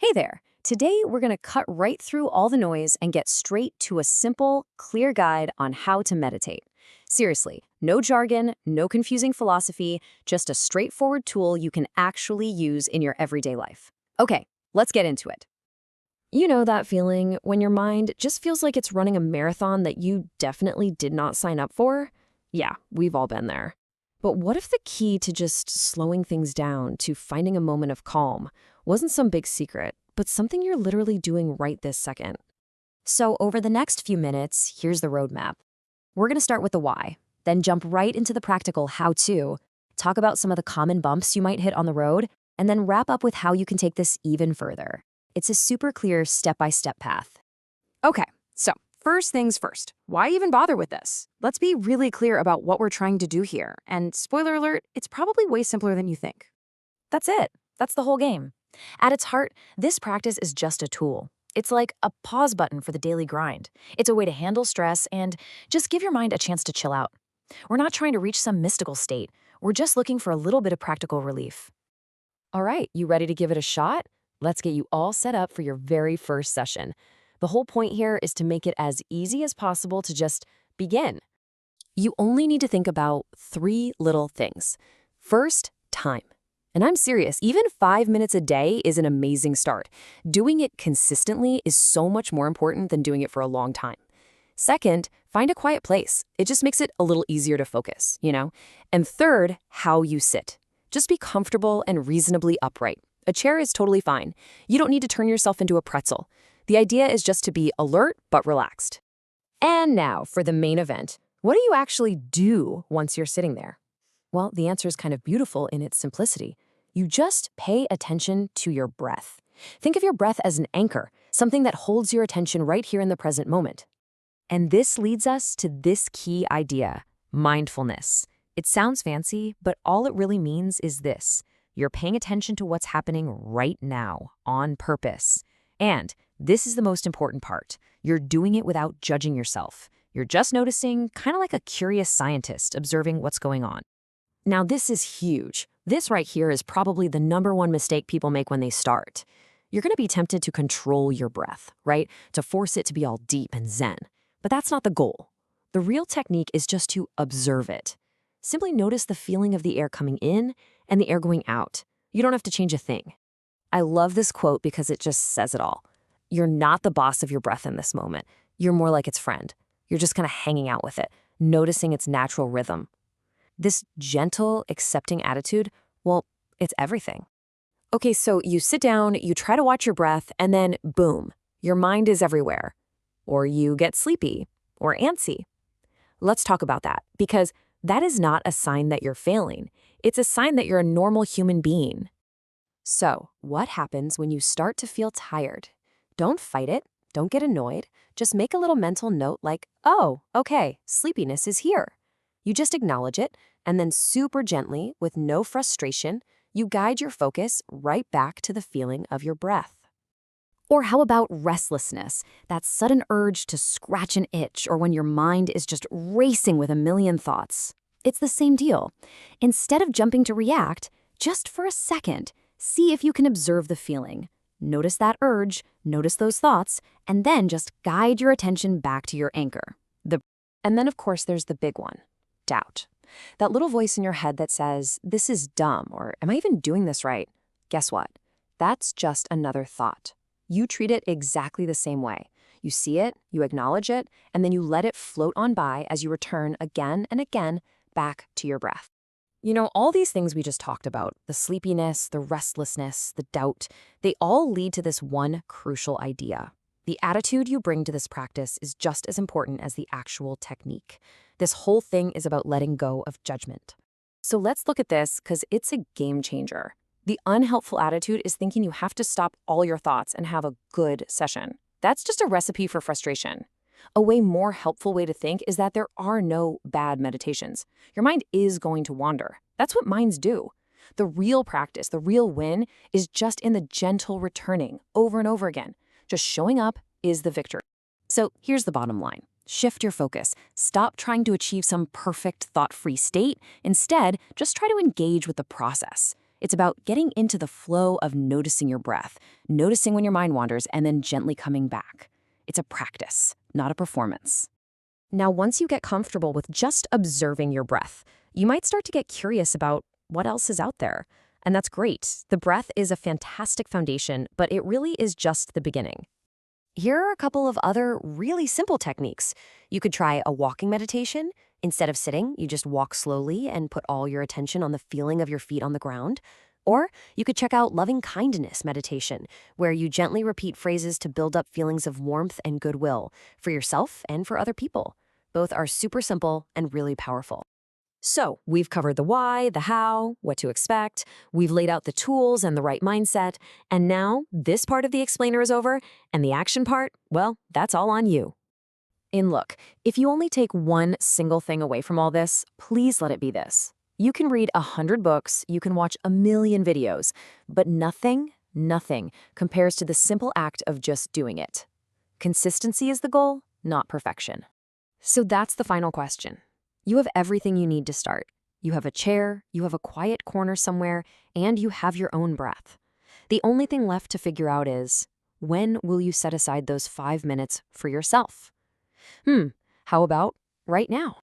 Hey there! Today we're going to cut right through all the noise and get straight to a simple, clear guide on how to meditate. Seriously, no jargon, no confusing philosophy, just a straightforward tool you can actually use in your everyday life. Okay, let's get into it. You know that feeling when your mind just feels like it's running a marathon that you definitely did not sign up for? Yeah, we've all been there. But what if the key to just slowing things down, to finding a moment of calm, wasn't some big secret, but something you're literally doing right this second? So over the next few minutes, here's the roadmap. We're going to start with the why, then jump right into the practical how-to, talk about some of the common bumps you might hit on the road, and then wrap up with how you can take this even further. It's a super clear step-by-step path. Okay, so first things first, why even bother with this? Let's be really clear about what we're trying to do here. And spoiler alert, it's probably way simpler than you think. That's it. That's the whole game. At its heart, this practice is just a tool. It's like a pause button for the daily grind. It's a way to handle stress and just give your mind a chance to chill out. We're not trying to reach some mystical state. We're just looking for a little bit of practical relief. All right, you ready to give it a shot? Let's get you all set up for your very first session. The whole point here is to make it as easy as possible to just begin. You only need to think about 3 little things. First, time. And I'm serious, even 5 minutes a day is an amazing start. Doing it consistently is so much more important than doing it for a long time. Second, find a quiet place. It just makes it a little easier to focus, you know? And third, how you sit. Just be comfortable and reasonably upright. A chair is totally fine. You don't need to turn yourself into a pretzel. The idea is just to be alert but relaxed. And now for the main event. What do you actually do once you're sitting there? Well, the answer is kind of beautiful in its simplicity. You just pay attention to your breath. Think of your breath as an anchor, something that holds your attention right here in the present moment. And this leads us to this key idea, mindfulness. It sounds fancy, but all it really means is this. You're paying attention to what's happening right now, on purpose. And this is the most important part. You're doing it without judging yourself. You're just noticing, kind of like a curious scientist observing what's going on. Now, this is huge. This right here is probably the #1 mistake people make when they start. You're going to be tempted to control your breath, right? To force it to be all deep and zen. But that's not the goal. The real technique is just to observe it. Simply notice the feeling of the air coming in and the air going out. You don't have to change a thing. I love this quote because it just says it all. You're not the boss of your breath in this moment. You're more like its friend. You're just kind of hanging out with it, noticing its natural rhythm. This gentle, accepting attitude, well, it's everything. Okay, so you sit down, you try to watch your breath, and then boom, your mind is everywhere. Or you get sleepy or antsy. Let's talk about that, because that is not a sign that you're failing. It's a sign that you're a normal human being. So, what happens when you start to feel tired? Don't fight it. Don't get annoyed. Just make a little mental note like, oh, okay, sleepiness is here. You just acknowledge it, and then super gently, with no frustration, you guide your focus right back to the feeling of your breath. Or how about restlessness, that sudden urge to scratch an itch, or when your mind is just racing with a million thoughts? It's the same deal. Instead of jumping to react, just for a second, see if you can observe the feeling. Notice that urge, notice those thoughts, and then just guide your attention back to your anchor. And then, of course, there's the big one, doubt. That little voice in your head that says, this is dumb, or am I even doing this right? Guess what? That's just another thought. You treat it exactly the same way. You see it, you acknowledge it, and then you let it float on by as you return again and again back to your breath. You know, all these things we just talked about, the sleepiness, the restlessness, the doubt, they all lead to this one crucial idea. The attitude you bring to this practice is just as important as the actual technique. This whole thing is about letting go of judgment. So let's look at this because it's a game changer. The unhelpful attitude is thinking you have to stop all your thoughts and have a good session. That's just a recipe for frustration. A way more helpful way to think is that there are no bad meditations. Your mind is going to wander. That's what minds do. The real practice, the real win, is just in the gentle returning over and over again. Just showing up is the victory. So here's the bottom line. Shift your focus. Stop trying to achieve some perfect thought-free state. Instead, just try to engage with the process. It's about getting into the flow of noticing your breath, noticing when your mind wanders, and then gently coming back. It's a practice, not a performance. Now, once you get comfortable with just observing your breath, you might start to get curious about what else is out there. And that's great. The breath is a fantastic foundation, but it really is just the beginning. Here are a couple of other really simple techniques. You could try a walking meditation. Instead of sitting, you just walk slowly and put all your attention on the feeling of your feet on the ground. Or you could check out loving kindness meditation, where you gently repeat phrases to build up feelings of warmth and goodwill for yourself and for other people. Both are super simple and really powerful. So, we've covered the why, the how, what to expect, we've laid out the tools and the right mindset, and now this part of the explainer is over, and the action part, well, that's all on you. And look, if you only take one single thing away from all this, please let it be this. You can read 100 books, you can watch a million videos, but nothing compares to the simple act of just doing it. Consistency is the goal, not perfection. So that's the final question. You have everything you need to start. You have a chair, you have a quiet corner somewhere, and you have your own breath. The only thing left to figure out is, when will you set aside those 5 minutes for yourself? How about right now?